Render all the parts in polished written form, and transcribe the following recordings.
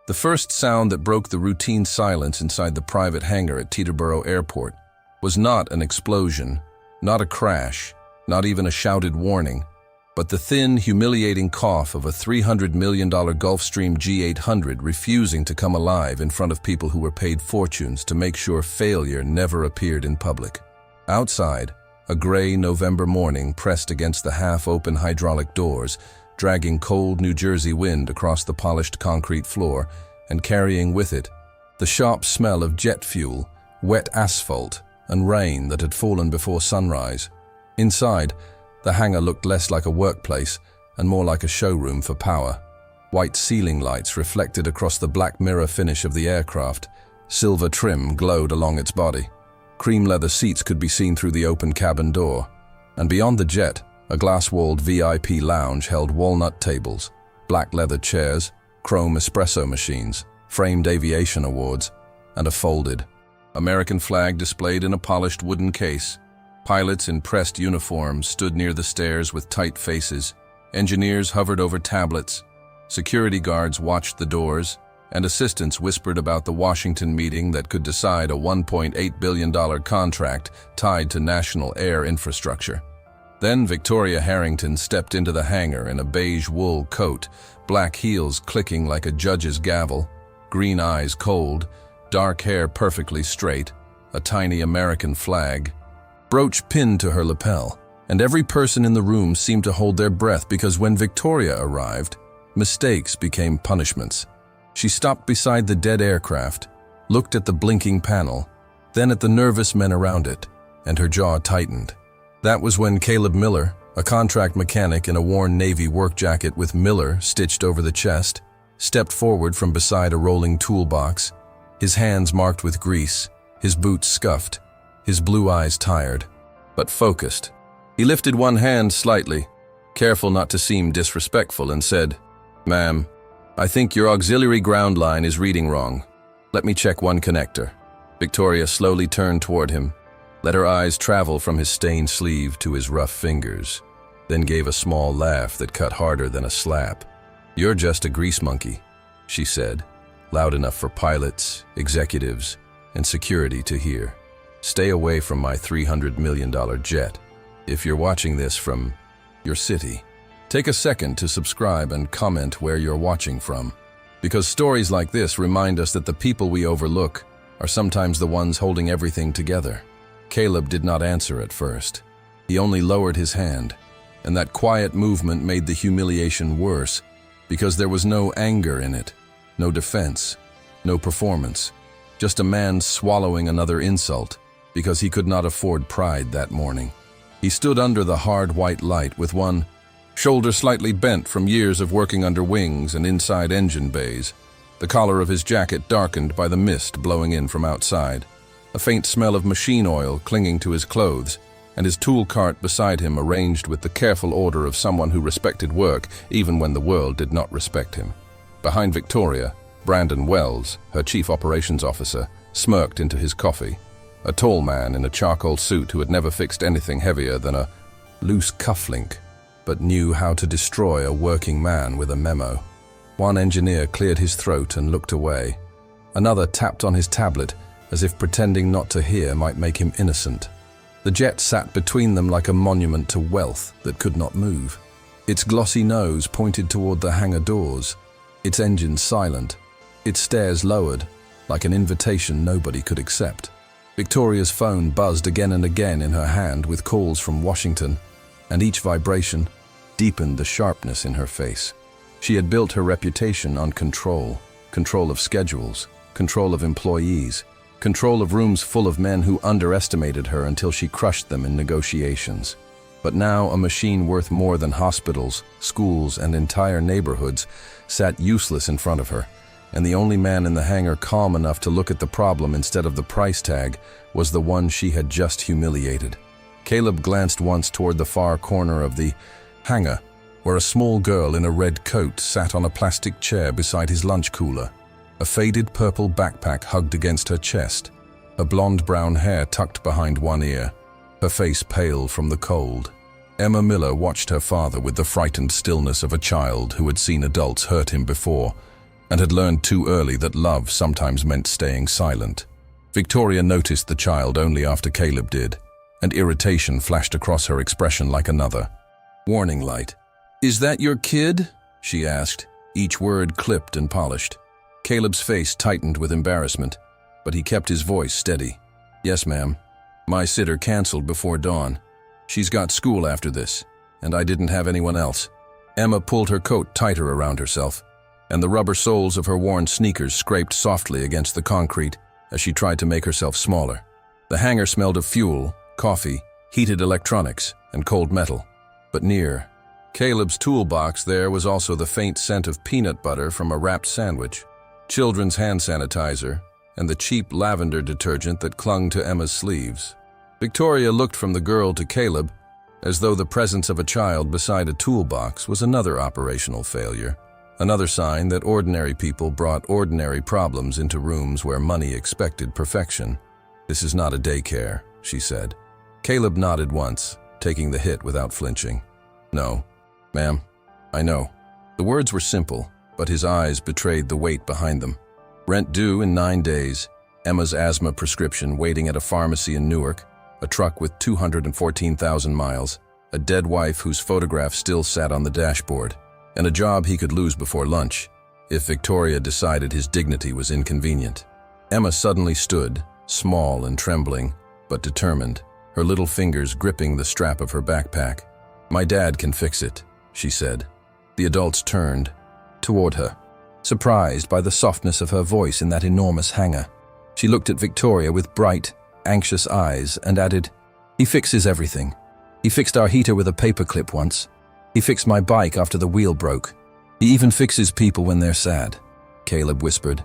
The first sound that broke the routine silence inside the private hangar at Teterboro Airport was not an explosion, not a crash, not even a shouted warning, but the thin, humiliating cough of a $300 million Gulfstream G800 refusing to come alive in front of people who were paid fortunes to make sure failure never appeared in public. Outside, a gray November morning pressed against the half-open hydraulic doors, dragging cold New Jersey wind across the polished concrete floor and carrying with it the sharp smell of jet fuel, wet asphalt, and rain that had fallen before sunrise. Inside, the hangar looked less like a workplace and more like a showroom for power. White ceiling lights reflected across the black mirror finish of the aircraft. Silver trim glowed along its body. Cream leather seats could be seen through the open cabin door. And beyond the jet, a glass-walled VIP lounge held walnut tables, black leather chairs, chrome espresso machines, framed aviation awards, and a folded American flag displayed in a polished wooden case. Pilots in pressed uniforms stood near the stairs with tight faces. Engineers hovered over tablets. Security guards watched the doors, and assistants whispered about the Washington meeting that could decide a $1.8 billion contract tied to national air infrastructure. Then Victoria Harrington stepped into the hangar in a beige wool coat, black heels clicking like a judge's gavel, green eyes cold, dark hair perfectly straight, a tiny American flag, brooch pinned to her lapel, and every person in the room seemed to hold their breath because when Victoria arrived, mistakes became punishments. She stopped beside the dead aircraft, looked at the blinking panel, then at the nervous men around it, and her jaw tightened. That was when Caleb Miller, a contract mechanic in a worn Navy work jacket with Miller stitched over the chest, stepped forward from beside a rolling toolbox, his hands marked with grease, his boots scuffed, his blue eyes tired, but focused. He lifted one hand slightly, careful not to seem disrespectful, and said, "Ma'am, I think your auxiliary ground line is reading wrong. Let me check one connector." Victoria slowly turned toward him, let her eyes travel from his stained sleeve to his rough fingers, then gave a small laugh that cut harder than a slap. "You're just a grease monkey," she said, loud enough for pilots, executives, and security to hear. "Stay away from my $300 million jet. If you're watching this from your city, take a second to subscribe and comment where you're watching from, because stories like this remind us that the people we overlook are sometimes the ones holding everything together." Caleb did not answer at first. He only lowered his hand, and that quiet movement made the humiliation worse because there was no anger in it, no defense, no performance, just a man swallowing another insult because he could not afford pride that morning. He stood under the hard white light with one shoulder slightly bent from years of working under wings and inside engine bays, the collar of his jacket darkened by the mist blowing in from outside, a faint smell of machine oil clinging to his clothes, and his tool cart beside him arranged with the careful order of someone who respected work even when the world did not respect him. Behind Victoria, Brandon Wells, her chief operations officer, smirked into his coffee, a tall man in a charcoal suit who had never fixed anything heavier than a loose cufflink, but knew how to destroy a working man with a memo. One engineer cleared his throat and looked away. Another tapped on his tablet as if pretending not to hear might make him innocent. The jet sat between them like a monument to wealth that could not move. Its glossy nose pointed toward the hangar doors, its engines silent, its stairs lowered, like an invitation nobody could accept. Victoria's phone buzzed again and again in her hand with calls from Washington, and each vibration deepened the sharpness in her face. She had built her reputation on control of schedules, control of employees, control of rooms full of men who underestimated her until she crushed them in negotiations. But now a machine worth more than hospitals, schools, and entire neighborhoods sat useless in front of her, and the only man in the hangar calm enough to look at the problem instead of the price tag was the one she had just humiliated. Caleb glanced once toward the far corner of the hangar, where a small girl in a red coat sat on a plastic chair beside his lunch cooler, a faded purple backpack hugged against her chest, her blonde-brown hair tucked behind one ear, her face pale from the cold. Emma Miller watched her father with the frightened stillness of a child who had seen adults hurt him before, and had learned too early that love sometimes meant staying silent. Victoria noticed the child only after Caleb did, and irritation flashed across her expression like another warning light. "Is that your kid?" she asked, each word clipped and polished. Caleb's face tightened with embarrassment, but he kept his voice steady. "Yes, ma'am. My sitter canceled before dawn. She's got school after this, and I didn't have anyone else." Emma pulled her coat tighter around herself, and the rubber soles of her worn sneakers scraped softly against the concrete as she tried to make herself smaller. The hangar smelled of fuel, coffee, heated electronics, and cold metal. But near Caleb's toolbox there was also the faint scent of peanut butter from a wrapped sandwich, children's hand sanitizer, and the cheap lavender detergent that clung to Emma's sleeves. Victoria looked from the girl to Caleb, as though the presence of a child beside a toolbox was another operational failure, another sign that ordinary people brought ordinary problems into rooms where money expected perfection. "This is not a daycare," she said. Caleb nodded once, taking the hit without flinching. "No, ma'am, I know." The words were simple, but his eyes betrayed the weight behind them. Rent due in 9 days, Emma's asthma prescription waiting at a pharmacy in Newark, a truck with 214,000 miles, a dead wife whose photograph still sat on the dashboard, and a job he could lose before lunch if Victoria decided his dignity was inconvenient. Emma suddenly stood, small and trembling, but determined, her little fingers gripping the strap of her backpack. "My dad can fix it," she said. The adults turned toward her, surprised by the softness of her voice in that enormous hangar. She looked at Victoria with bright, anxious eyes and added, "He fixes everything. He fixed our heater with a paperclip once. He fixed my bike after the wheel broke. He even fixes people when they're sad." Caleb whispered,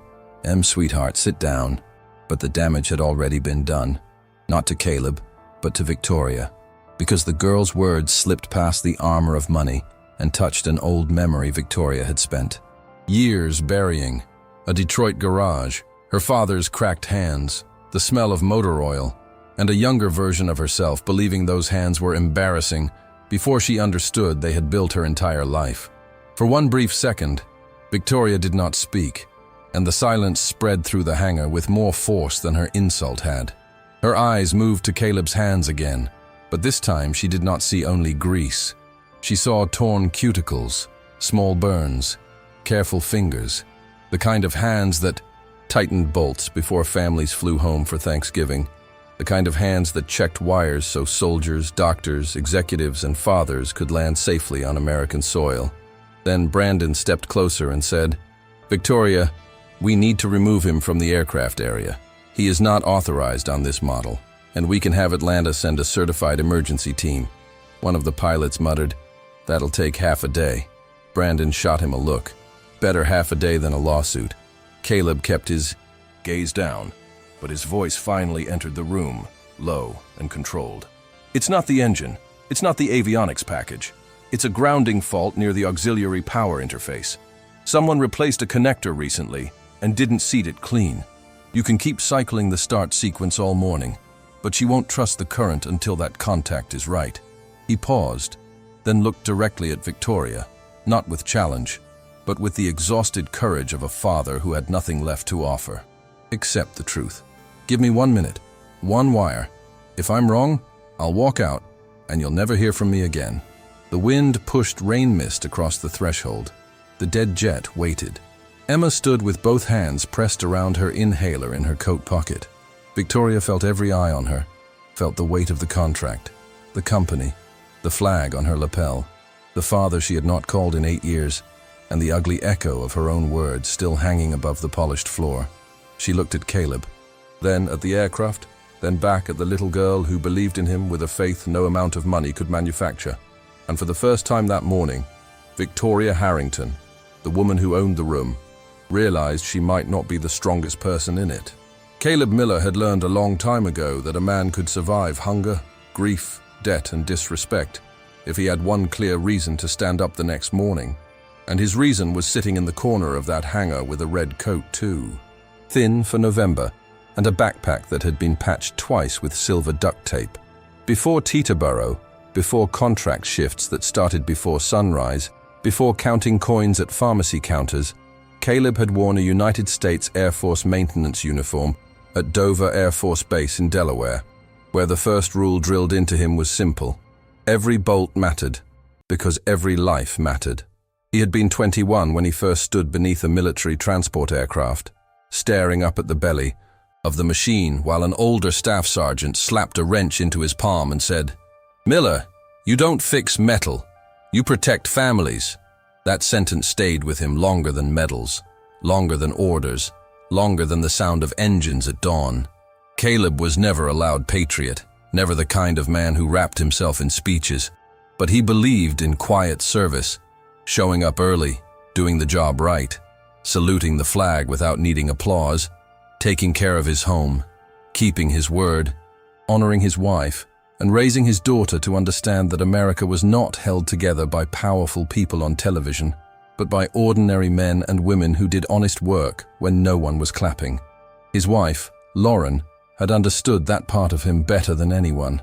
Sweetheart, sit down." But the damage had already been done, not to Caleb, but to Victoria, because the girl's words slipped past the armor of money and touched an old memory Victoria had spent years burying. A Detroit garage, her father's cracked hands, the smell of motor oil, and a younger version of herself believing those hands were embarrassing before she understood they had built her entire life. For one brief second, Victoria did not speak, and the silence spread through the hangar with more force than her insult had. Her eyes moved to Caleb's hands again, but this time she did not see only grease. She saw torn cuticles, small burns, careful fingers, the kind of hands that tightened bolts before families flew home for Thanksgiving, the kind of hands that checked wires so soldiers, doctors, executives, and fathers could land safely on American soil. Then Brandon stepped closer and said, "Victoria, we need to remove him from the aircraft area. He is not authorized on this model, and we can have Atlanta send a certified emergency team." One of the pilots muttered, "That'll take half a day." Brandon shot him a look. Better half a day than a lawsuit. Caleb kept his gaze down, but his voice finally entered the room, low and controlled. "It's not the engine. It's not the avionics package. It's a grounding fault near the auxiliary power interface. Someone replaced a connector recently and didn't seat it clean. You can keep cycling the start sequence all morning, but you won't trust the current until that contact is right." He paused, then looked directly at Victoria, not with challenge, but with the exhausted courage of a father who had nothing left to offer. "Accept the truth. Give me 1 minute, one wire. If I'm wrong, I'll walk out, and you'll never hear from me again." The wind pushed rain mist across the threshold. The dead jet waited. Emma stood with both hands pressed around her inhaler in her coat pocket. Victoria felt every eye on her, felt the weight of the contract, the company, the flag on her lapel, the father she had not called in 8 years, and the ugly echo of her own words still hanging above the polished floor. She looked at Caleb, then at the aircraft, then back at the little girl who believed in him with a faith no amount of money could manufacture. And for the first time that morning, Victoria Harrington, the woman who owned the room, realized she might not be the strongest person in it. Caleb Miller had learned a long time ago that a man could survive hunger, grief, debt, and disrespect if he had one clear reason to stand up the next morning. And his reason was sitting in the corner of that hangar with a red coat too, thin for November, and a backpack that had been patched twice with silver duct tape. Before Teterboro, before contract shifts that started before sunrise, before counting coins at pharmacy counters, Caleb had worn a United States Air Force maintenance uniform at Dover Air Force Base in Delaware, where the first rule drilled into him was simple. Every bolt mattered, because every life mattered. He had been 21 when he first stood beneath a military transport aircraft, staring up at the belly of the machine while an older staff sergeant slapped a wrench into his palm and said, "Miller, you don't fix metal, you protect families." That sentence stayed with him longer than medals, longer than orders, longer than the sound of engines at dawn. Caleb was never a loud patriot, never the kind of man who wrapped himself in speeches, but he believed in quiet service, showing up early, doing the job right, saluting the flag without needing applause, taking care of his home, keeping his word, honoring his wife, and raising his daughter to understand that America was not held together by powerful people on television, but by ordinary men and women who did honest work when no one was clapping. His wife, Lauren, had understood that part of him better than anyone.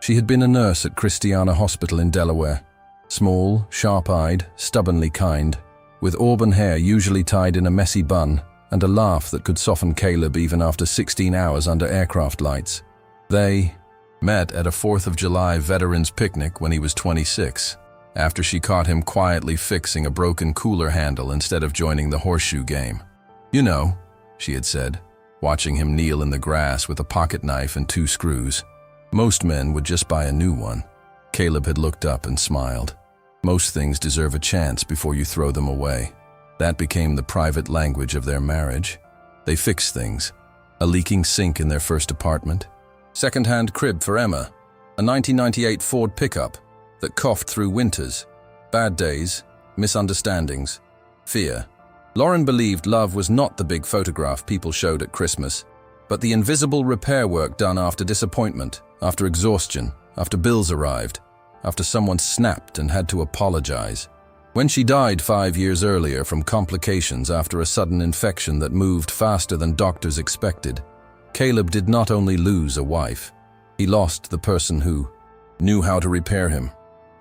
She had been a nurse at Christiana Hospital in Delaware, small, sharp-eyed, stubbornly kind, with auburn hair usually tied in a messy bun and a laugh that could soften Caleb even after 16 hours under aircraft lights. They met at a 4th of July veterans picnic when he was 26, after she caught him quietly fixing a broken cooler handle instead of joining the horseshoe game. "You know," she had said, watching him kneel in the grass with a pocket knife and 2 screws. "Most men would just buy a new one." Caleb had looked up and smiled. Most things deserve a chance before you throw them away. That became the private language of their marriage. They fixed things. A leaking sink in their first apartment. Second-hand crib for Emma. A 1998 Ford pickup that coughed through winters. Bad days, misunderstandings, fear. Lauren believed love was not the big photograph people showed at Christmas, but the invisible repair work done after disappointment, after exhaustion, after bills arrived, after someone snapped and had to apologize. When she died 5 years earlier from complications after a sudden infection that moved faster than doctors expected, Caleb did not only lose a wife, he lost the person who knew how to repair him.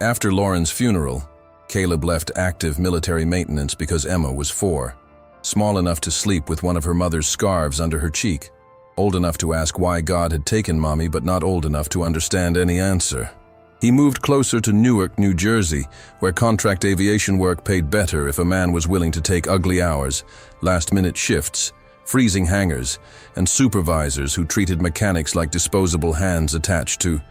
After Lauren's funeral, Caleb left active military maintenance because Emma was 4, small enough to sleep with one of her mother's scarves under her cheek, old enough to ask why God had taken Mommy but not old enough to understand any answer. He moved closer to Newark, New Jersey, where contract aviation work paid better if a man was willing to take ugly hours, last-minute shifts, freezing hangars, and supervisors who treated mechanics like disposable hands attached to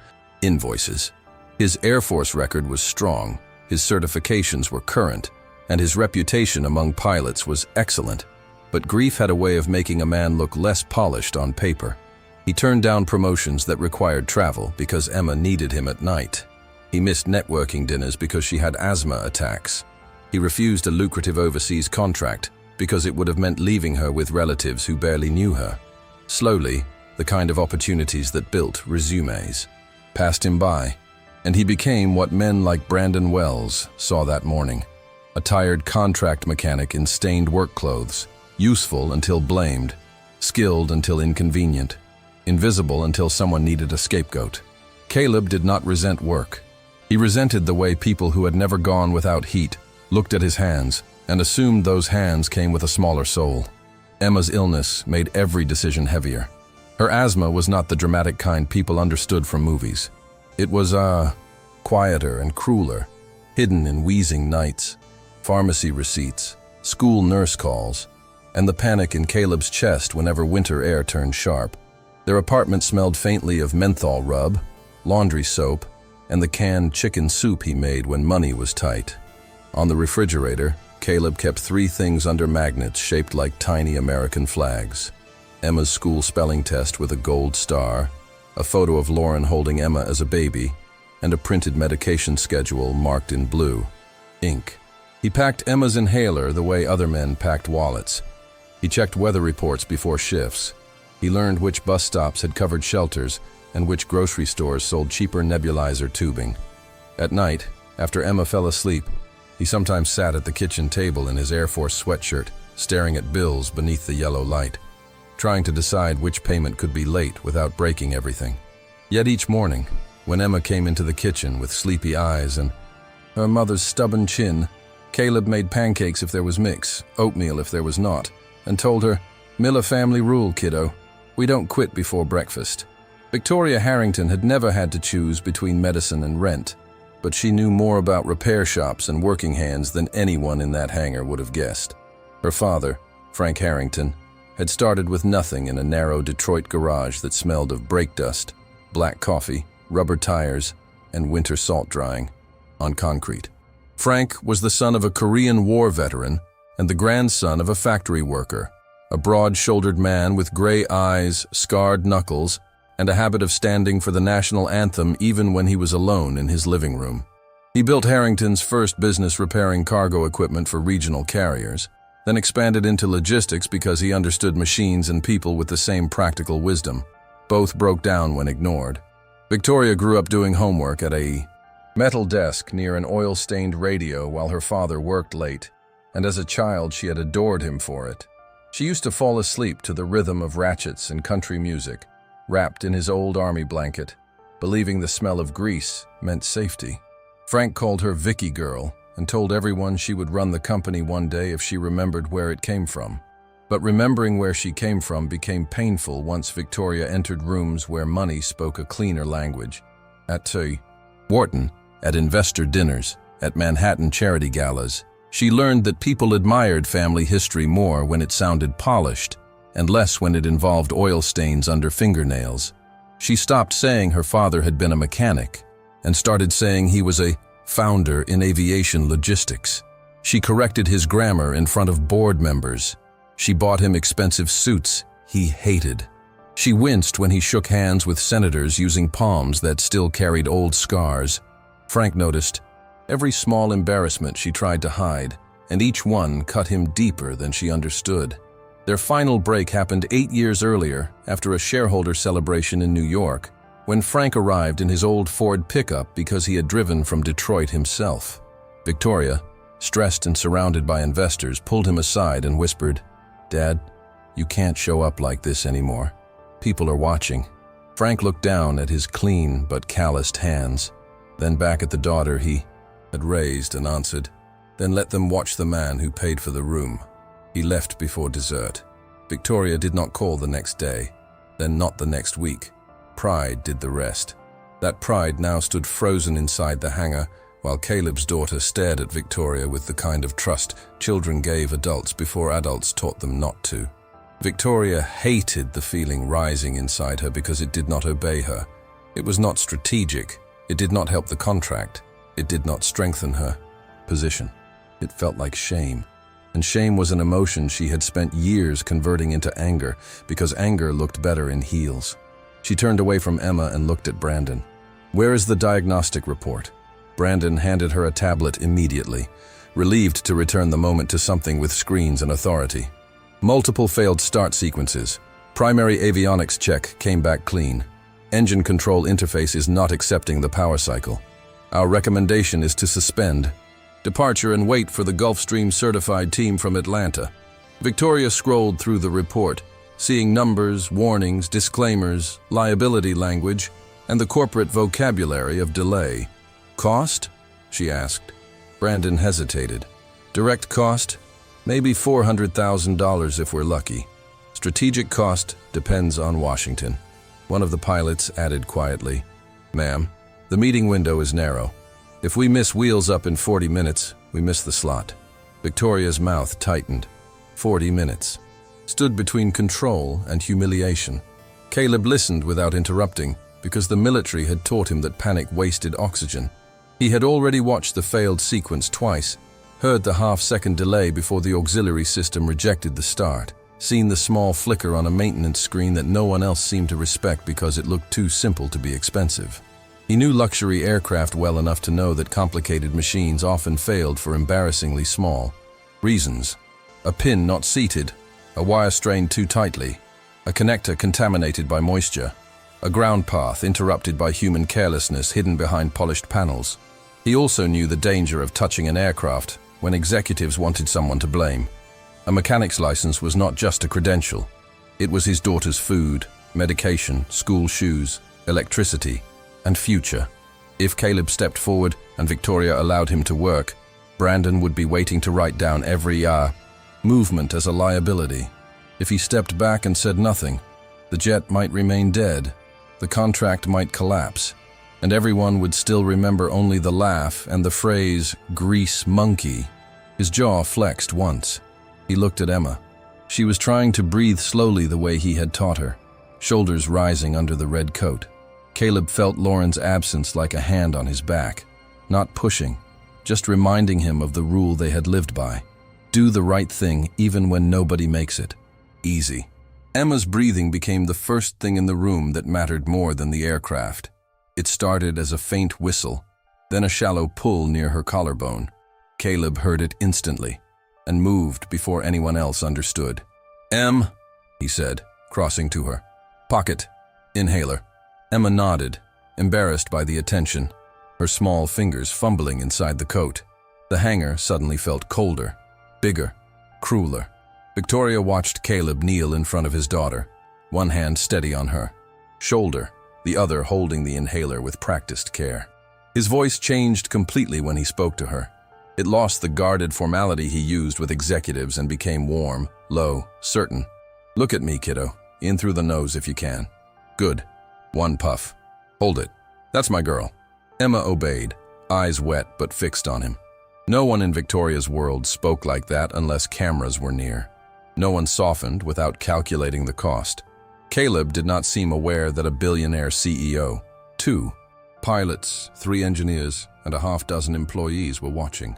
invoices. His Air Force record was strong, his certifications were current, and his reputation among pilots was excellent. But grief had a way of making a man look less polished on paper. He turned down promotions that required travel because Emma needed him at night. He missed networking dinners because she had asthma attacks. He refused a lucrative overseas contract because it would have meant leaving her with relatives who barely knew her. Slowly, the kind of opportunities that built resumes passed him by, and he became what men like Brandon Wells saw that morning. A tired contract mechanic in stained work clothes, useful until blamed, skilled until inconvenient, invisible until someone needed a scapegoat. Caleb did not resent work. He resented the way people who had never gone without heat looked at his hands and assumed those hands came with a smaller soul. Emma's illness made every decision heavier. Her asthma was not the dramatic kind people understood from movies. It was quieter and crueler, hidden in wheezing nights, pharmacy receipts, school nurse calls, and the panic in Caleb's chest whenever winter air turned sharp. Their apartment smelled faintly of menthol rub, laundry soap, and the canned chicken soup he made when money was tight. On the refrigerator, Caleb kept 3 things under magnets shaped like tiny American flags: Emma's school spelling test with a gold star, a photo of Lauren holding Emma as a baby, and a printed medication schedule marked in blue ink. He packed Emma's inhaler the way other men packed wallets. He checked weather reports before shifts. He learned which bus stops had covered shelters and which grocery stores sold cheaper nebulizer tubing. At night, after Emma fell asleep, he sometimes sat at the kitchen table in his Air Force sweatshirt, staring at bills beneath the yellow light, trying to decide which payment could be late without breaking everything. Yet each morning, when Emma came into the kitchen with sleepy eyes and her mother's stubborn chin, Caleb made pancakes if there was mix, oatmeal if there was not, and told her, "Miller family rule, kiddo. We don't quit before breakfast." Victoria Harrington had never had to choose between medicine and rent, but she knew more about repair shops and working hands than anyone in that hangar would have guessed. Her father, Frank Harrington, had started with nothing in a narrow Detroit garage that smelled of brake dust, black coffee, rubber tires, and winter salt drying on concrete. Frank was the son of a Korean War veteran and the grandson of a factory worker, a broad-shouldered man with gray eyes, scarred knuckles, and a habit of standing for the national anthem even when he was alone in his living room. He built Harrington's first business repairing cargo equipment for regional carriers, then expanded into logistics because he understood machines and people with the same practical wisdom. Both broke down when ignored. Victoria grew up doing homework at a metal desk near an oil-stained radio while her father worked late, and as a child she had adored him for it. She used to fall asleep to the rhythm of ratchets and country music, wrapped in his old army blanket, believing the smell of grease meant safety. Frank called her Vicky Girl and told everyone she would run the company one day if she remembered where it came from. But remembering where she came from became painful once Victoria entered rooms where money spoke a cleaner language. At Wharton, at investor dinners, at Manhattan charity galas, she learned that people admired family history more when it sounded polished and less when it involved oil stains under fingernails. She stopped saying her father had been a mechanic and started saying he was a founder in aviation logistics. She corrected his grammar in front of board members. She bought him expensive suits he hated. She winced when he shook hands with senators using palms that still carried old scars. Frank noticed every small embarrassment she tried to hide, and each one cut him deeper than she understood. Their final break happened 8 years earlier, after a shareholder celebration in New York, when Frank arrived in his old Ford pickup because he had driven from Detroit himself. Victoria, stressed and surrounded by investors, pulled him aside and whispered, "Dad, you can't show up like this anymore. People are watching." Frank looked down at his clean but calloused hands, then back at the daughter he had raised and answered, "Then let them watch the man who paid for the room." He left before dessert. Victoria did not call the next day, then not the next week. Pride did the rest. That pride now stood frozen inside the hangar, while Caleb's daughter stared at Victoria with the kind of trust children gave adults before adults taught them not to. Victoria hated the feeling rising inside her because it did not obey her. It was not strategic. It did not help the contract. It did not strengthen her position. It felt like shame. And shame was an emotion she had spent years converting into anger, because anger looked better in heels. She turned away from Emma and looked at Brandon. "Where is the diagnostic report?" Brandon handed her a tablet immediately, relieved to return the moment to something with screens and authority. Multiple failed start sequences. Primary avionics check came back clean. Engine control interface is not accepting the power cycle. Our recommendation is to suspend departure and wait for the Gulfstream certified team from Atlanta. Victoria scrolled through the report, seeing numbers, warnings, disclaimers, liability language, and the corporate vocabulary of delay. "Cost?" she asked. Brandon hesitated. "Direct cost? Maybe $400,000 if we're lucky. Strategic cost depends on Washington." One of the pilots added quietly, "Ma'am, the meeting window is narrow. If we miss wheels up in 40 minutes, we miss the slot." Victoria's mouth tightened. 40 minutes. Stood between control and humiliation. Caleb listened without interrupting, because the military had taught him that panic wasted oxygen. He had already watched the failed sequence twice, heard the half-second delay before the auxiliary system rejected the start, seen the small flicker on a maintenance screen that no one else seemed to respect because it looked too simple to be expensive. He knew luxury aircraft well enough to know that complicated machines often failed for embarrassingly small reasons. A pin not seated, a wire strained too tightly, a connector contaminated by moisture, a ground path interrupted by human carelessness hidden behind polished panels. He also knew the danger of touching an aircraft when executives wanted someone to blame. A mechanic's license was not just a credential. It was his daughter's food, medication, school shoes, electricity, and future. If Caleb stepped forward and Victoria allowed him to work, Brandon would be waiting to write down every movement as a liability. If he stepped back and said nothing, the jet might remain dead, the contract might collapse, and everyone would still remember only the laugh and the phrase, "grease monkey." His jaw flexed once. He looked at Emma. She was trying to breathe slowly the way he had taught her, shoulders rising under the red coat. Caleb felt Lauren's absence like a hand on his back, not pushing, just reminding him of the rule they had lived by. Do the right thing even when nobody makes it. Easy. Emma's breathing became the first thing in the room that mattered more than the aircraft. It started as a faint whistle, then a shallow pull near her collarbone. Caleb heard it instantly and moved before anyone else understood. "Em," he said, crossing to her. "Pocket. Inhaler." Emma nodded, embarrassed by the attention, her small fingers fumbling inside the coat. The hanger suddenly felt colder, bigger, crueler. Victoria watched Caleb kneel in front of his daughter, one hand steady on her shoulder, the other holding the inhaler with practiced care. His voice changed completely when he spoke to her. It lost the guarded formality he used with executives and became warm, low, certain. "Look at me, kiddo. In through the nose if you can. Good. One puff. Hold it. That's my girl." Emma obeyed, eyes wet but fixed on him. No one in Victoria's world spoke like that unless cameras were near. No one softened without calculating the cost. Caleb did not seem aware that a billionaire CEO, 2 pilots, 3 engineers, and a half-dozen employees were watching.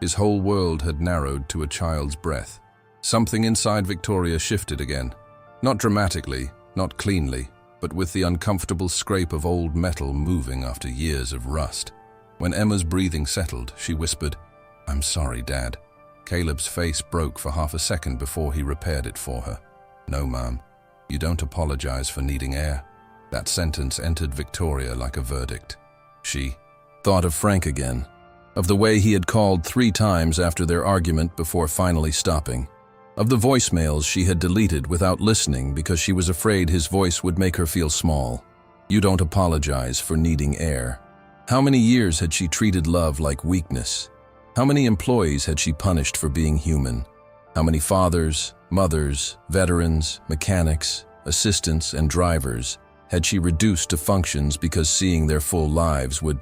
His whole world had narrowed to a child's breath. Something inside Victoria shifted again. Not dramatically, not cleanly, but with the uncomfortable scrape of old metal moving after years of rust. When Emma's breathing settled, she whispered, "I'm sorry, Dad." Caleb's face broke for half a second before he repaired it for her. "No, Mom. You don't apologize for needing air." That sentence entered Victoria like a verdict. She thought of Frank again, of the way he had called 3 times after their argument before finally stopping, of the voicemails she had deleted without listening because she was afraid his voice would make her feel small. You don't apologize for needing air. How many years had she treated love like weakness? How many employees had she punished for being human? How many fathers, mothers, veterans, mechanics, assistants, and drivers had she reduced to functions because seeing their full lives would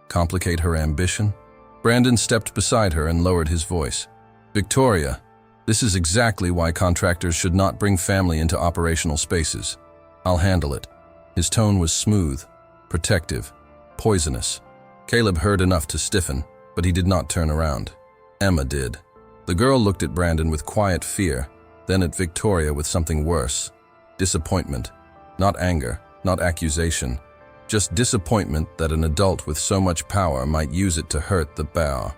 complicate her ambition? Brandon stepped beside her and lowered his voice. "Victoria, this is exactly why contractors should not bring family into operational spaces. I'll handle it." His tone was smooth, protective, poisonous. Caleb heard enough to stiffen, but he did not turn around. Emma did. The girl looked at Brandon with quiet fear, then at Victoria with something worse. Disappointment. Not anger, not accusation. Just disappointment that an adult with so much power might use it to hurt the bear.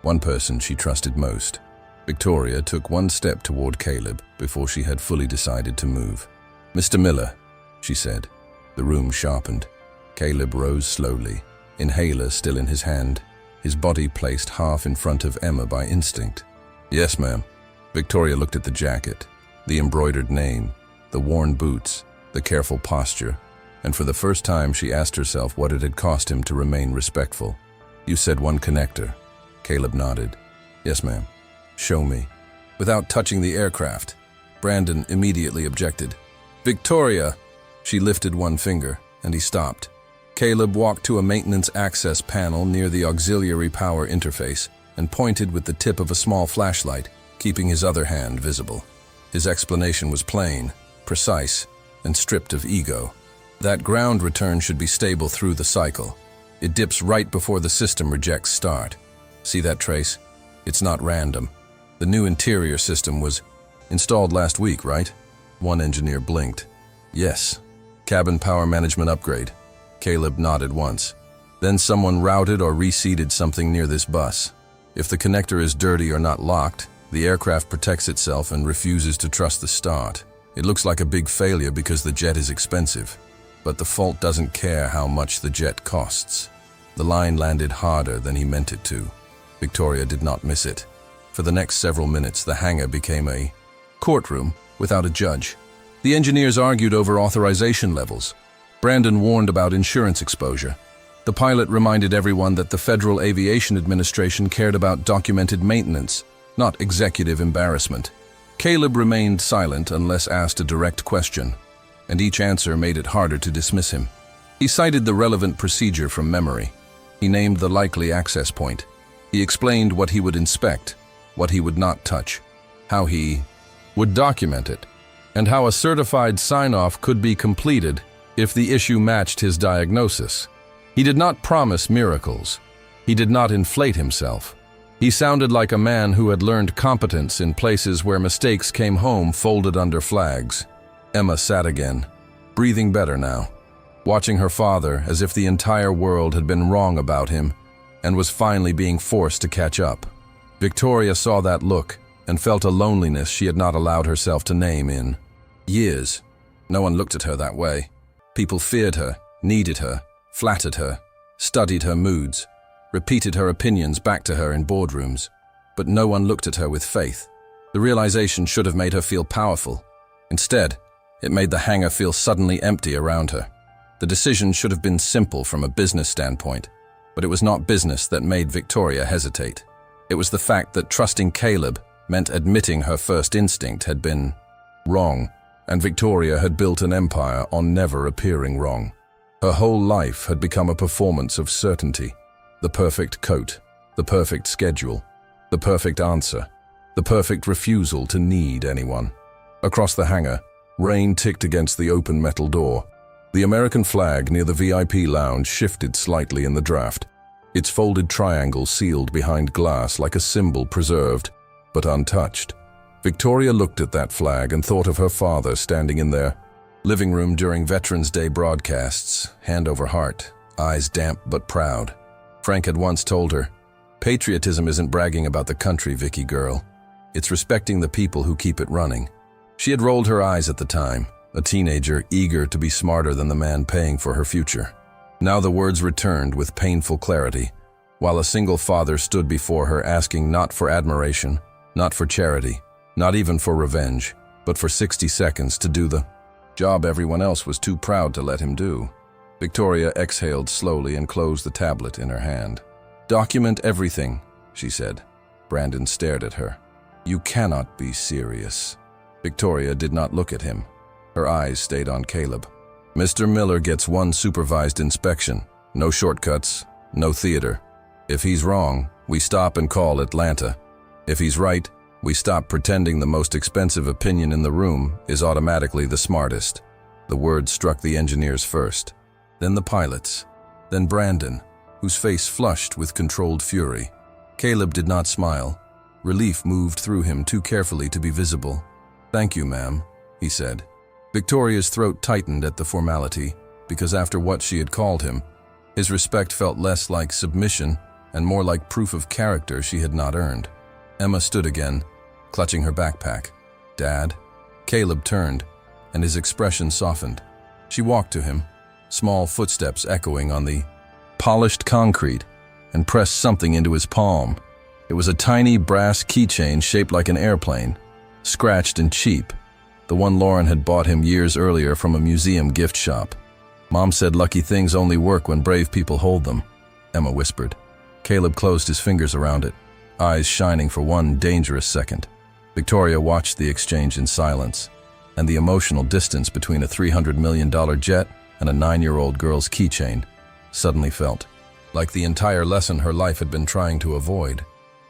One person she trusted most. Victoria took one step toward Caleb before she had fully decided to move. "Mr. Miller," she said. The room sharpened. Caleb rose slowly, inhaler still in his hand, his body placed half in front of Emma by instinct. "Yes, ma'am." Victoria looked at the jacket, the embroidered name, the worn boots, the careful posture, and for the first time she asked herself what it had cost him to remain respectful. "You said one connector." Caleb nodded. "Yes, ma'am." "Show me." "Without touching the aircraft." Brandon immediately objected. "Victoria!" She lifted one finger, and he stopped. Caleb walked to a maintenance access panel near the auxiliary power interface and pointed with the tip of a small flashlight, keeping his other hand visible. His explanation was plain, precise, and stripped of ego. That ground return should be stable through the cycle. It dips right before the system rejects start. See that trace? It's not random. The new interior system was installed last week, right? One engineer blinked. "Yes. Cabin power management upgrade." Caleb nodded once. "Then someone routed or reseated something near this bus. If the connector is dirty or not locked, the aircraft protects itself and refuses to trust the start. It looks like a big failure because the jet is expensive, but the fault doesn't care how much the jet costs." The line landed harder than he meant it to. Victoria did not miss it. For the next several minutes, the hangar became a courtroom without a judge. The engineers argued over authorization levels. Brandon warned about insurance exposure. The pilot reminded everyone that the Federal Aviation Administration cared about documented maintenance, not executive embarrassment. Caleb remained silent unless asked a direct question, and each answer made it harder to dismiss him. He cited the relevant procedure from memory. He named the likely access point. He explained what he would inspect, what he would not touch, how he would document it, and how a certified sign-off could be completed if the issue matched his diagnosis. He did not promise miracles. He did not inflate himself. He sounded like a man who had learned competence in places where mistakes came home folded under flags. Emma sat again, breathing better now, watching her father as if the entire world had been wrong about him and was finally being forced to catch up. Victoria saw that look and felt a loneliness she had not allowed herself to name in years. No one looked at her that way. People feared her, needed her, flattered her, studied her moods, repeated her opinions back to her in boardrooms. But no one looked at her with faith. The realization should have made her feel powerful. Instead, it made the hangar feel suddenly empty around her. The decision should have been simple from a business standpoint, but it was not business that made Victoria hesitate. It was the fact that trusting Caleb meant admitting her first instinct had been wrong, and Victoria had built an empire on never appearing wrong. Her whole life had become a performance of certainty. The perfect coat, the perfect schedule, the perfect answer, the perfect refusal to need anyone. Across the hangar, rain ticked against the open metal door. The American flag near the VIP lounge shifted slightly in the draft, its folded triangle sealed behind glass like a symbol preserved, but untouched. Victoria looked at that flag and thought of her father standing in their living room during Veterans Day broadcasts, hand over heart, eyes damp but proud. Frank had once told her, "Patriotism isn't bragging about the country, Vicky girl. It's respecting the people who keep it running." She had rolled her eyes at the time, a teenager eager to be smarter than the man paying for her future. Now the words returned with painful clarity, while a single father stood before her asking not for admiration, not for charity, not even for revenge, but for 60 seconds to do the job everyone else was too proud to let him do. Victoria exhaled slowly and closed the tablet in her hand. "Document everything," she said. Brandon stared at her. "You cannot be serious." Victoria did not look at him. Her eyes stayed on Caleb. "Mr. Miller gets one supervised inspection. No shortcuts, no theater. If he's wrong, we stop and call Atlanta. If he's right, we stop pretending the most expensive opinion in the room is automatically the smartest." The words struck the engineers first, then the pilots, then Brandon, whose face flushed with controlled fury. Caleb did not smile. Relief moved through him too carefully to be visible. "Thank you, ma'am," he said. Victoria's throat tightened at the formality, because after what she had called him, his respect felt less like submission and more like proof of character she had not earned. Emma stood again, clutching her backpack. "Dad?" Caleb turned, and his expression softened. She walked to him, small footsteps echoing on the polished concrete, and pressed something into his palm. It was a tiny brass keychain shaped like an airplane, scratched and cheap, the one Lauren had bought him years earlier from a museum gift shop. "Mom said lucky things only work when brave people hold them," Emma whispered. Caleb closed his fingers around it, eyes shining for one dangerous second. Victoria watched the exchange in silence, and the emotional distance between a $300 million jet and a 9-year-old girl's keychain suddenly felt like the entire lesson her life had been trying to avoid.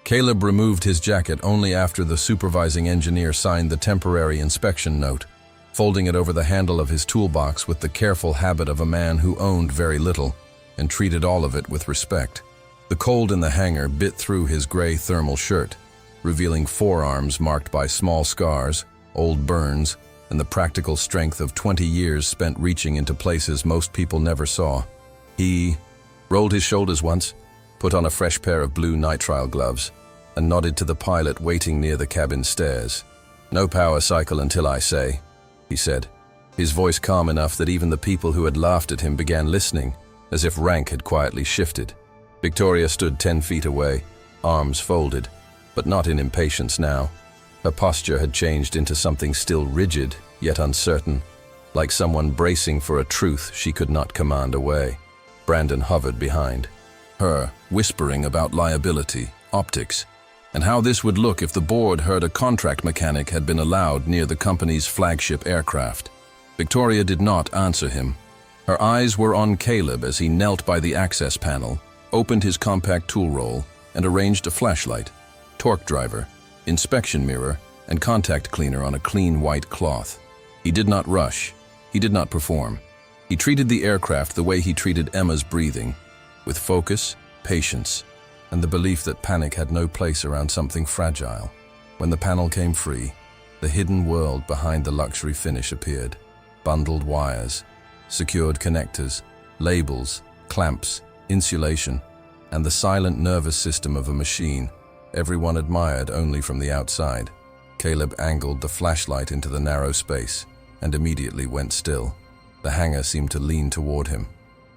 Caleb removed his jacket only after the supervising engineer signed the temporary inspection note, folding it over the handle of his toolbox with the careful habit of a man who owned very little and treated all of it with respect. The cold in the hangar bit through his gray thermal shirt, revealing forearms marked by small scars, old burns, and the practical strength of 20 years spent reaching into places most people never saw. He rolled his shoulders once, put on a fresh pair of blue nitrile gloves, and nodded to the pilot waiting near the cabin stairs. "No power cycle until I say," he said, his voice calm enough that even the people who had laughed at him began listening, as if rank had quietly shifted. Victoria stood 10 feet away, arms folded, but not in impatience now. Her posture had changed into something still rigid, yet uncertain, like someone bracing for a truth she could not command away. Brandon hovered behind her, whispering about liability, optics, and how this would look if the board heard a contract mechanic had been allowed near the company's flagship aircraft. Victoria did not answer him. Her eyes were on Caleb as he knelt by the access panel, opened his compact tool roll, and arranged a flashlight, torque driver, inspection mirror, and contact cleaner on a clean white cloth. He did not rush. He did not perform. He treated the aircraft the way he treated Emma's breathing, with focus, patience, and the belief that panic had no place around something fragile. When the panel came free, the hidden world behind the luxury finish appeared. Bundled wires, secured connectors, labels, clamps, insulation, and the silent nervous system of a machine everyone admired only from the outside. Caleb angled the flashlight into the narrow space and immediately went still. The hangar seemed to lean toward him.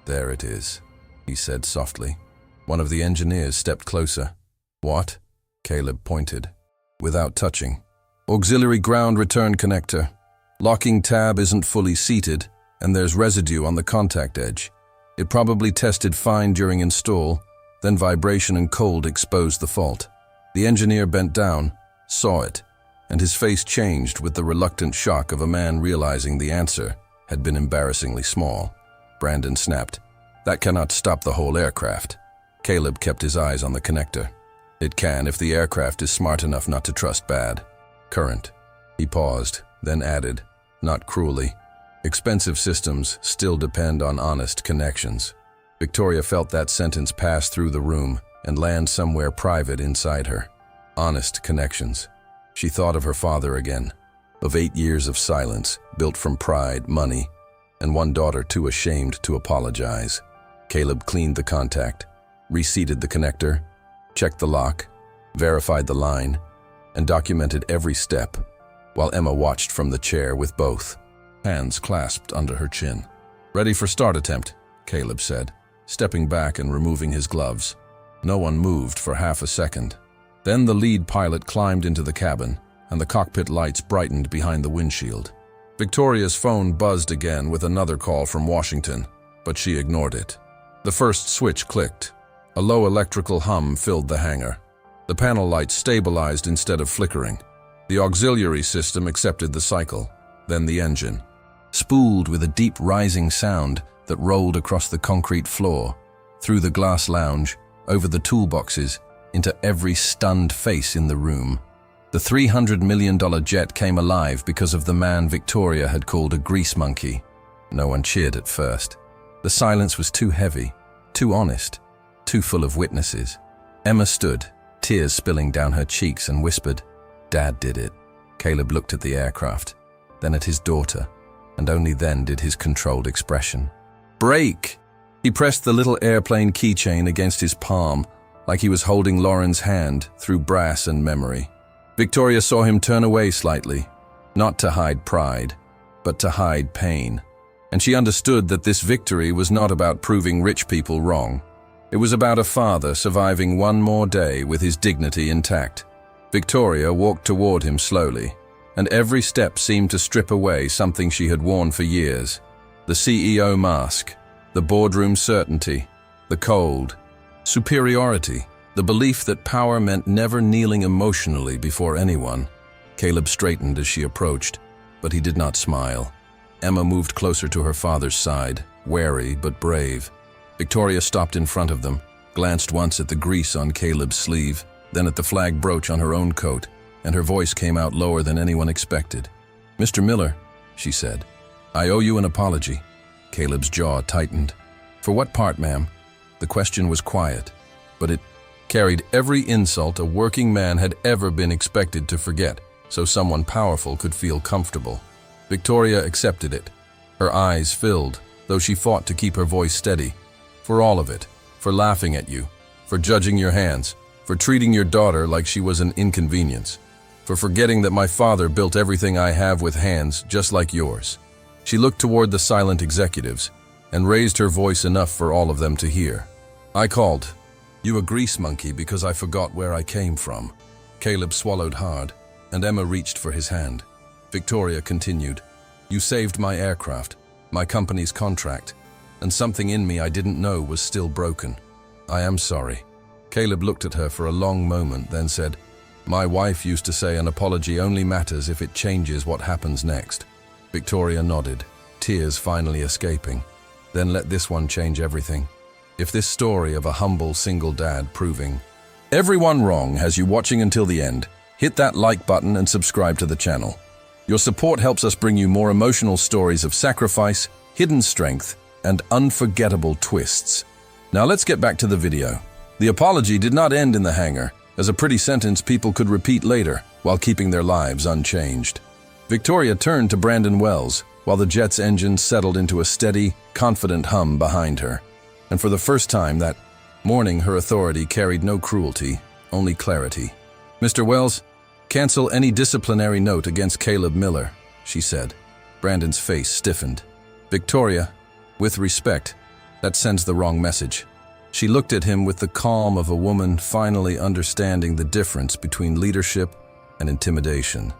"There it is," he said softly. One of the engineers stepped closer. "What?" Caleb pointed. "Without touching. Auxiliary ground return connector. Locking tab isn't fully seated, and there's residue on the contact edge. It probably tested fine during install, then vibration and cold exposed the fault." The engineer bent down, saw it, and his face changed with the reluctant shock of a man realizing the answer had been embarrassingly small. Brandon snapped, "That cannot stop the whole aircraft." Caleb kept his eyes on the connector. "It can if the aircraft is smart enough not to trust bad current." He paused, then added, not cruelly, "Expensive systems still depend on honest connections." Victoria felt that sentence pass through the room and land somewhere private inside her. Honest connections. She thought of her father again, of 8 years of silence, built from pride, money, and one daughter too ashamed to apologize. Caleb cleaned the contact, reseated the connector, checked the lock, verified the line, and documented every step, while Emma watched from the chair with both hands clasped under her chin. "Ready for start attempt," Caleb said, stepping back and removing his gloves. No one moved for half a second. Then the lead pilot climbed into the cabin, and the cockpit lights brightened behind the windshield. Victoria's phone buzzed again with another call from Washington, but she ignored it. The first switch clicked. A low electrical hum filled the hangar. The panel lights stabilized instead of flickering. The auxiliary system accepted the cycle, then the engine. Spooled with a deep rising sound that rolled across the concrete floor, through the glass lounge, over the toolboxes, into every stunned face in the room. The $300 million jet came alive because of the man Victoria had called a grease monkey. No one cheered at first. The silence was too heavy, too honest, too full of witnesses. Emma stood, tears spilling down her cheeks, and whispered, "Dad did it." Caleb looked at the aircraft, then at his daughter, and only then did his controlled expression. "Brake!" He pressed the little airplane keychain against his palm, like he was holding Lauren's hand through brass and memory. Victoria saw him turn away slightly, not to hide pride, but to hide pain. And she understood that this victory was not about proving rich people wrong. It was about a father surviving one more day with his dignity intact. Victoria walked toward him slowly, and every step seemed to strip away something she had worn for years. The CEO mask, the boardroom certainty, the cold, superiority, the belief that power meant never kneeling emotionally before anyone. Caleb straightened as she approached, but he did not smile. Emma moved closer to her father's side, wary but brave. Victoria stopped in front of them, glanced once at the grease on Caleb's sleeve, then at the flag brooch on her own coat, and her voice came out lower than anyone expected. "Mr. Miller," she said, "I owe you an apology." Caleb's jaw tightened. "For what part, ma'am?" The question was quiet, but it carried every insult a working man had ever been expected to forget, so someone powerful could feel comfortable. Victoria accepted it. Her eyes filled, though she fought to keep her voice steady. "For all of it. For laughing at you. For judging your hands. For treating your daughter like she was an inconvenience. For forgetting that my father built everything I have with hands just like yours." She looked toward the silent executives and raised her voice enough for all of them to hear. "I called you a grease monkey because I forgot where I came from." Caleb swallowed hard, and Emma reached for his hand. Victoria continued, "You saved my aircraft, my company's contract. and something in me I didn't know was still broken. I am sorry. Caleb looked at her for a long moment, then said, "My wife used to say an apology only matters if it changes what happens next." Victoria nodded, tears finally escaping. "Then let this one change everything. If this story of a humble single dad proving everyone wrong has you watching until the end, hit that like button and subscribe to the channel. Your support helps us bring you more emotional stories of sacrifice, hidden strength, and unforgettable twists. Now let's get back to the video. The apology did not end in the hangar, as a pretty sentence people could repeat later while keeping their lives unchanged. Victoria turned to Brandon Wells while the jet's engine settled into a steady, confident hum behind her. And for the first time that morning, her authority carried no cruelty, only clarity. "Mr. Wells, cancel any disciplinary note against Caleb Miller," she said. Brandon's face stiffened. "Victoria, with respect, that sends the wrong message." She looked at him with the calm of a woman finally understanding the difference between leadership and intimidation.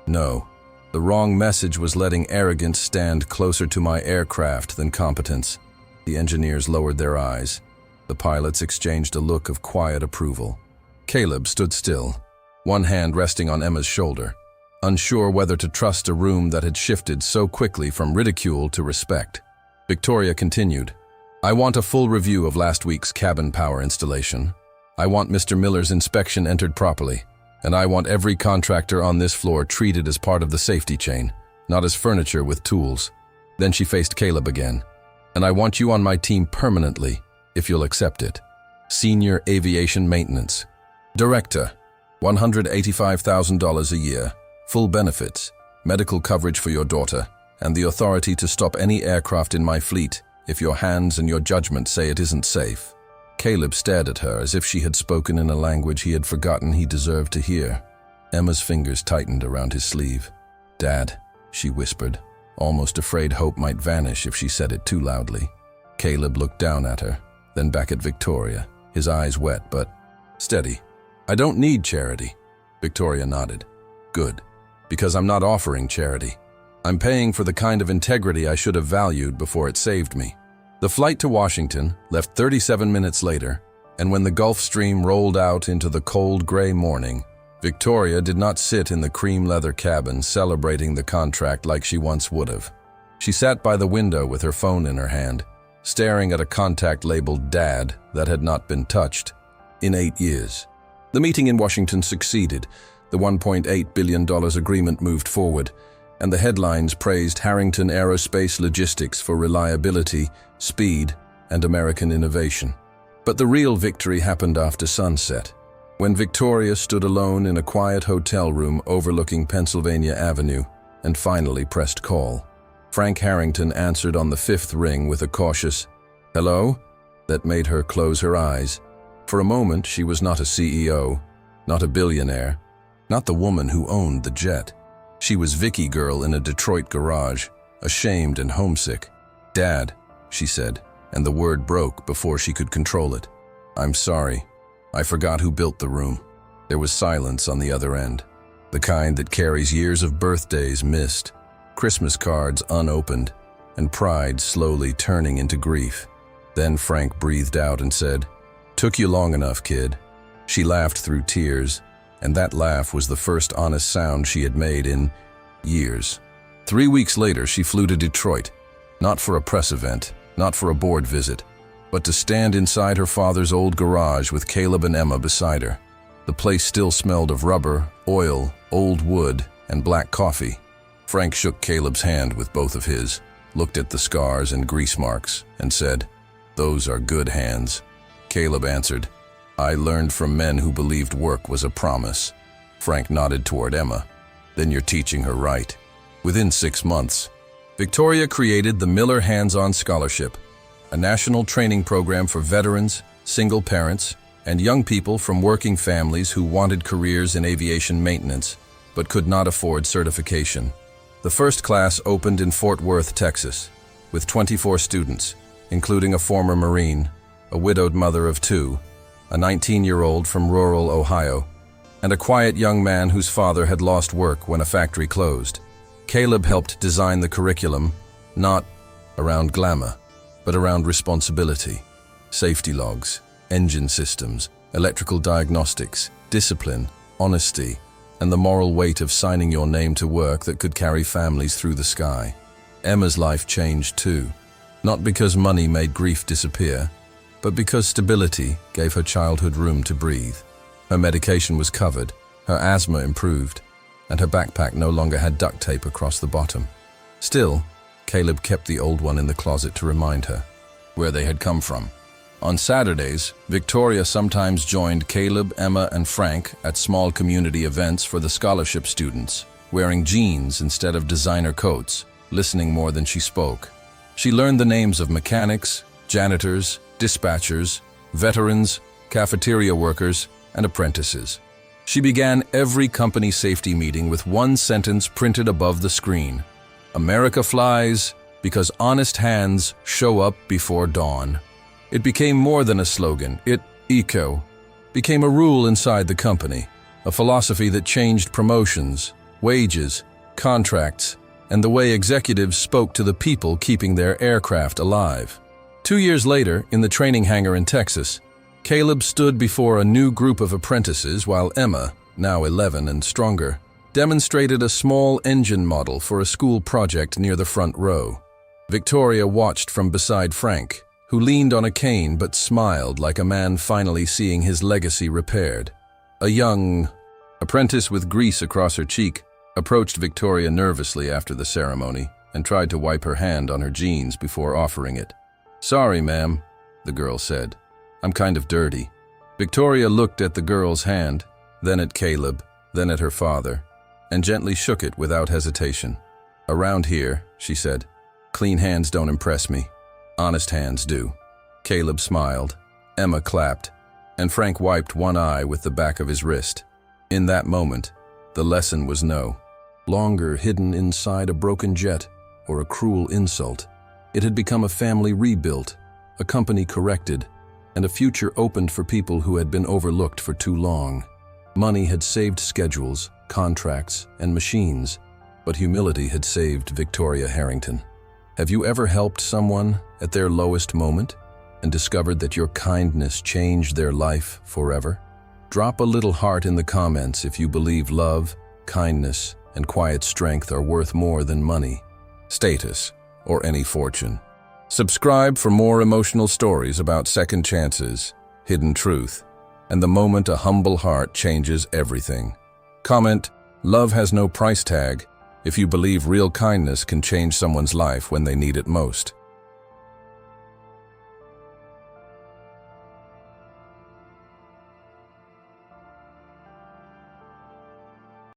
"No, the wrong message was letting arrogance stand closer to my aircraft than competence." The engineers lowered their eyes. The pilots exchanged a look of quiet approval. Caleb stood still, one hand resting on Emma's shoulder, unsure whether to trust a room that had shifted so quickly from ridicule to respect. Victoria continued, "I want a full review of last week's cabin power installation. I want Mr. Miller's inspection entered properly, and I want every contractor on this floor treated as part of the safety chain, not as furniture with tools." Then she faced Caleb again. "And I want you on my team permanently, if you'll accept it. Senior Aviation Maintenance. Director, $185,000 a year, full benefits, medical coverage for your daughter, and the authority to stop any aircraft in my fleet if your hands and your judgment say it isn't safe." Caleb stared at her as if she had spoken in a language he had forgotten he deserved to hear. Emma's fingers tightened around his sleeve. "Dad," she whispered, almost afraid hope might vanish if she said it too loudly. Caleb looked down at her, then back at Victoria, his eyes wet but steady. "I don't need charity." Victoria nodded. "Good, because I'm not offering charity. I'm paying for the kind of integrity I should have valued before it saved me." The flight to Washington left 37 minutes later, and when the Gulf Stream rolled out into the cold gray morning, Victoria did not sit in the cream leather cabin celebrating the contract like she once would have. She sat by the window with her phone in her hand, staring at a contact labeled Dad that had not been touched in 8 years. The meeting in Washington succeeded. The $1.8 billion agreement moved forward, and the headlines praised Harrington Aerospace Logistics for reliability, speed, and American innovation. But the real victory happened after sunset, when Victoria stood alone in a quiet hotel room overlooking Pennsylvania Avenue and finally pressed call. Frank Harrington answered on the 5th ring with a cautious, "Hello?" that made her close her eyes. For a moment, she was not a CEO, not a billionaire, not the woman who owned the jet. She was Vicky girl in a Detroit garage, ashamed and homesick. "Dad," she said, and the word broke before she could control it. "I'm sorry. I forgot who built the room." There was silence on the other end, the kind that carries years of birthdays missed, Christmas cards unopened, and pride slowly turning into grief. Then Frank breathed out and said, "Took you long enough, kid." She laughed through tears, and that laugh was the first honest sound she had made in years. 3 weeks later, she flew to Detroit, not for a press event, not for a board visit, but to stand inside her father's old garage with Caleb and Emma beside her. The place still smelled of rubber, oil, old wood, and black coffee. Frank shook Caleb's hand with both of his, looked at the scars and grease marks, and said, "Those are good hands." Caleb answered, "I learned from men who believed work was a promise." Frank nodded toward Emma. "Then you're teaching her right." Within 6 months, Victoria created the Miller Hands-On Scholarship, a national training program for veterans, single parents, and young people from working families who wanted careers in aviation maintenance but could not afford certification. The first class opened in Fort Worth, Texas, with 24 students, including a former Marine, a widowed mother of 2, a 19-year-old from rural Ohio, and a quiet young man whose father had lost work when a factory closed. Caleb helped design the curriculum, not around glamour, but but around responsibility, safety logs, engine systems, electrical diagnostics, discipline, honesty, and the moral weight of signing your name to work that could carry families through the sky. Emma's life changed too, not because money made grief disappear, but because stability gave her childhood room to breathe. Her medication was covered, her asthma improved, and her backpack no longer had duct tape across the bottom. Still, Caleb kept the old one in the closet to remind her where they had come from. On Saturdays, Victoria sometimes joined Caleb, Emma, and Frank at small community events for the scholarship students, wearing jeans instead of designer coats, listening more than she spoke. She learned the names of mechanics, janitors, dispatchers, veterans, cafeteria workers, and apprentices. She began every company safety meeting with one sentence printed above the screen: "America flies because honest hands show up before dawn." It became more than a slogan. ECO became a rule inside the company, a philosophy that changed promotions, wages, contracts, and the way executives spoke to the people keeping their aircraft alive. 2 years later, in the training hangar in Texas, Caleb stood before a new group of apprentices while Emma, now 11 and stronger, demonstrated a small engine model for a school project near the front row. Victoria watched from beside Frank, who leaned on a cane but smiled like a man finally seeing his legacy repaired. A young apprentice with grease across her cheek approached Victoria nervously after the ceremony and tried to wipe her hand on her jeans before offering it. "Sorry, ma'am," the girl said. "I'm kind of dirty." Victoria looked at the girl's hand, then at Caleb, then at her father, and gently shook it without hesitation. "Around here," she said, "clean hands don't impress me. Honest hands do." Caleb smiled, Emma clapped, and Frank wiped one eye with the back of his wrist. In that moment, the lesson was no longer hidden inside a broken jet or a cruel insult. It had become a family rebuilt, a company corrected, and a future opened for people who had been overlooked for too long. Money had saved schedules, contracts, and machines, but humility had saved Victoria Harrington. Have you ever helped someone at their lowest moment and discovered that your kindness changed their life forever? Drop a little heart in the comments if you believe love, kindness, and quiet strength are worth more than money, status, or any fortune. Subscribe for more emotional stories about second chances, hidden truth, and the moment a humble heart changes everything. Comment, "Love has no price tag," if you believe real kindness can change someone's life when they need it most.